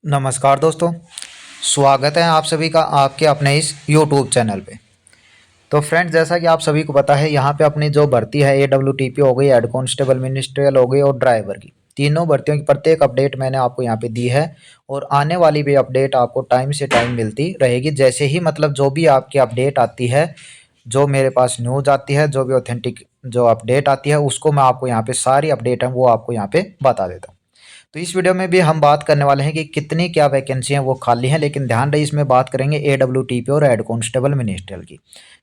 नमस्कार दोस्तों, स्वागत है आप सभी का आपके अपने इस यूट्यूब चैनल पे। तो फ्रेंड्स, जैसा कि आप सभी को पता है, यहाँ पे अपनी जो भर्ती है AWTP हो गई, हेड कांस्टेबल मिनिस्ट्रियल हो गई और ड्राइवर की, तीनों भर्तियों की प्रत्येक अपडेट मैंने आपको यहाँ पे दी है और आने वाली भी अपडेट आपको टाइम से टाइम मिलती रहेगी। जैसे ही मतलब जो भी आपकी अपडेट आती है, जो मेरे पास न्यूज़ आती है, जो भी ऑथेंटिक जो अपडेट आती है, उसको मैं आपको यहाँ पे सारी अपडेट है वो आपको यहाँ पे बता देता हूँ। तो इस वीडियो में भी हम बात करने वाले हैं कि कितनी क्या वैकेंसी हैं वो खाली हैं, लेकिन ध्यान रहे इसमें बात करेंगे AWTP और हेड कांस्टेबल मिनिस्ट्रियल की।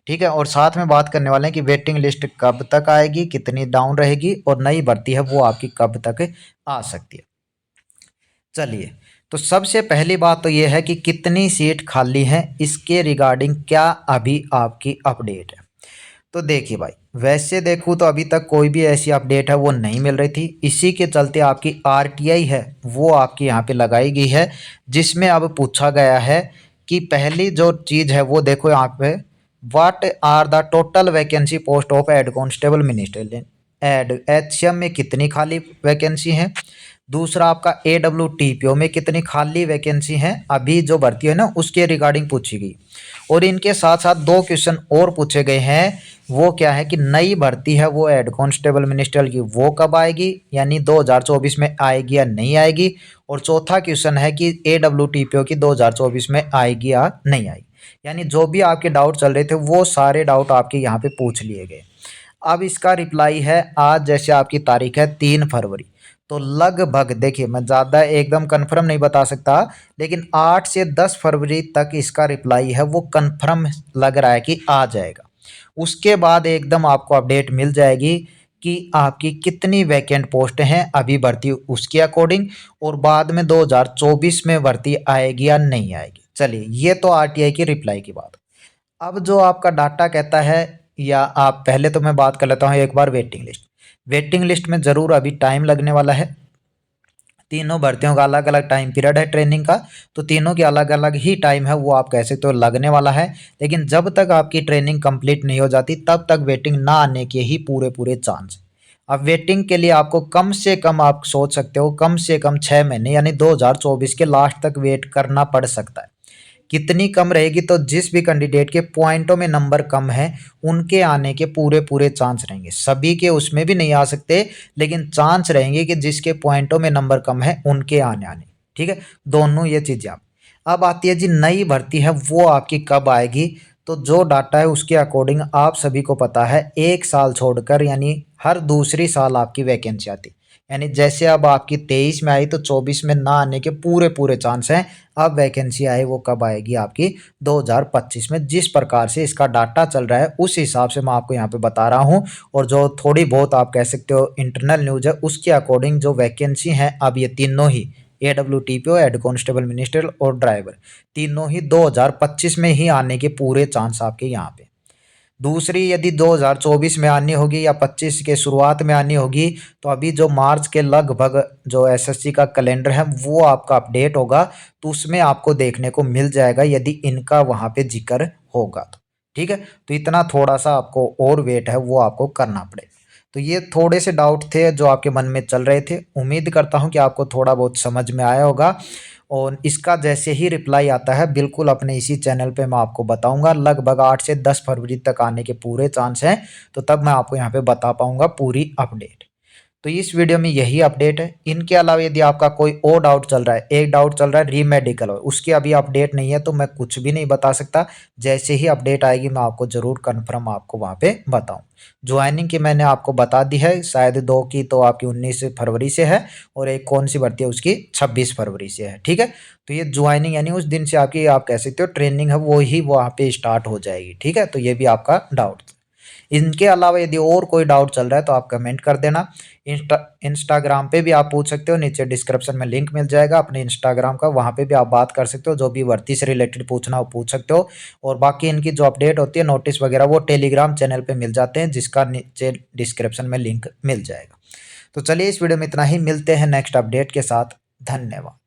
ठीक है, और साथ में बात करने वाले हैं कि वेटिंग लिस्ट कब तक आएगी, कितनी डाउन रहेगी और नई भर्ती है वो आपकी कब तक आ सकती है। चलिए, तो सबसे पहली बात तो ये है कि कितनी सीट खाली हैं, इसके रिगार्डिंग क्या अभी आपकी अपडेट है। तो देखिए भाई, वैसे देखूँ तो अभी तक कोई भी ऐसी अपडेट है वो नहीं मिल रही थी। इसी के चलते आपकी RTI है वो आपकी यहाँ पे लगाई गई है, जिसमें अब पूछा गया है कि पहली जो चीज़ है वो देखो यहाँ पे, what are the total vacancy post of head constable ministerial, एड HCM में कितनी खाली वैकेंसी है। दूसरा आपका AWTPO में कितनी खाली वैकेंसी हैं, अभी जो भर्ती है ना उसके रिगार्डिंग पूछी गई। और इनके साथ साथ दो क्वेश्चन और पूछे गए हैं, वो क्या है कि नई भर्ती है वो हेड कांस्टेबल मिनिस्ट्रियल की वो कब आएगी, यानी 2024 में आएगी या नहीं आएगी। और चौथा क्वेश्चन है कि AWTPO की 2024 में आएगी या नहीं आएगी। यानी जो भी आपके डाउट चल रहे थे वो सारे डाउट आपके यहाँ पे पूछ लिए गए। अब इसका रिप्लाई है आज, जैसे आपकी तारीख है 3 फरवरी, तो लगभग देखिए, मैं ज़्यादा एकदम कंफर्म नहीं बता सकता, लेकिन 8 से 10 फरवरी तक इसका रिप्लाई है वो कंफर्म लग रहा है कि आ जाएगा। उसके बाद एकदम आपको अपडेट मिल जाएगी कि आपकी कितनी वैकेंट पोस्ट हैं अभी भर्ती, उसके अकॉर्डिंग, और बाद में 2024 में भर्ती आएगी या नहीं आएगी। चलिए, ये तो RTI की रिप्लाई की बात। अब जो आपका डाटा कहता है, या आप पहले तो मैं बात कर लेता हूँ एक बार वेटिंग लिस्ट। वेटिंग लिस्ट में ज़रूर अभी टाइम लगने वाला है। तीनों भर्तियों का अलग अलग टाइम पीरियड है ट्रेनिंग का, तो तीनों के अलग अलग ही टाइम है वो आप कह सकते हो लगने वाला है। लेकिन जब तक आपकी ट्रेनिंग कंप्लीट नहीं हो जाती तब तक वेटिंग ना आने के ही पूरे पूरे चांस। अब वेटिंग के लिए आपको कम से कम, आप सोच सकते हो, कम से कम 6 महीने यानी 2024 के लास्ट तक वेट करना पड़ सकता है। कितनी कम रहेगी, तो जिस भी कैंडिडेट के पॉइंटों में नंबर कम है उनके आने के पूरे पूरे चांस रहेंगे। सभी के उसमें भी नहीं आ सकते, लेकिन चांस रहेंगे कि जिसके पॉइंटों में नंबर कम है उनके आने। ठीक है, दोनों ये चीज़ें आप। अब आती है जी नई भर्ती है वो आपकी कब आएगी। तो जो डाटा है उसके अकॉर्डिंग आप सभी को पता है, 1 साल छोड़कर यानी हर दूसरी साल आपकी वैकेंसी आती। यानी जैसे अब आपकी 23 में आई तो 24 में ना आने के पूरे पूरे चांस हैं। अब वैकेंसी आई वो कब आएगी आपकी 2025 में। जिस प्रकार से इसका डाटा चल रहा है उस हिसाब से मैं आपको यहाँ पे बता रहा हूँ। और जो थोड़ी बहुत आप कह सकते हो इंटरनल न्यूज़ है उसके अकॉर्डिंग जो वैकेंसी है अब ये तीनों ही, AWTPO, हेड कांस्टेबल मिनिस्ट्रियल और ड्राइवर, तीनों ही 2025 में ही आने के पूरे चांस आपके यहाँ पे। दूसरी यदि 2024 में आनी होगी या 25 के शुरुआत में आनी होगी, तो अभी जो मार्च के लगभग जो SSC का कैलेंडर है वो आपका अपडेट होगा, तो उसमें आपको देखने को मिल जाएगा यदि इनका वहाँ पे जिक्र होगा तो। ठीक है, तो इतना थोड़ा सा आपको और वेट है वो आपको करना पड़ेगा। तो ये थोड़े से डाउट थे जो आपके मन में चल रहे थे। उम्मीद करता हूँ कि आपको थोड़ा बहुत समझ में आया होगा। और इसका जैसे ही रिप्लाई आता है बिल्कुल अपने इसी चैनल पे मैं आपको बताऊंगा। लगभग 8 से 10 फरवरी तक आने के पूरे चांस हैं, तो तब मैं आपको यहाँ पे बता पाऊंगा पूरी अपडेट। तो इस वीडियो में यही अपडेट है। इनके अलावा यदि आपका कोई और डाउट चल रहा है, एक डाउट चल रहा है रीमेडिकल, उसकी अभी अपडेट नहीं है तो मैं कुछ भी नहीं बता सकता। जैसे ही अपडेट आएगी मैं आपको ज़रूर कन्फर्म आपको वहाँ पे बताऊँ। ज्वाइनिंग की मैंने आपको बता दी है, शायद 2 की तो आपकी 19 फरवरी से है और एक कौन सी भर्ती है उसकी 26 फरवरी से है। ठीक है, तो ये ज्वाइनिंग यानी उस दिन से आपकी, आप कह सकते हो ट्रेनिंग है वो ही वहाँ पे स्टार्ट हो जाएगी। ठीक है, तो ये भी आपका डाउट। इनके अलावा यदि और कोई डाउट चल रहा है तो आप कमेंट कर देना। इंस्टाग्राम पे भी आप पूछ सकते हो, नीचे डिस्क्रिप्शन में लिंक मिल जाएगा अपने इंस्टाग्राम का, वहाँ पे भी आप बात कर सकते हो। जो भी भर्ती से रिलेटेड पूछना हो पूछ सकते हो। और बाकी इनकी जो अपडेट होती है, नोटिस वगैरह, वो टेलीग्राम चैनल पे मिल जाते हैं, जिसका नीचे डिस्क्रिप्शन में लिंक मिल जाएगा। तो चलिए, इस वीडियो में इतना ही, मिलते हैं नेक्स्ट अपडेट के साथ। धन्यवाद।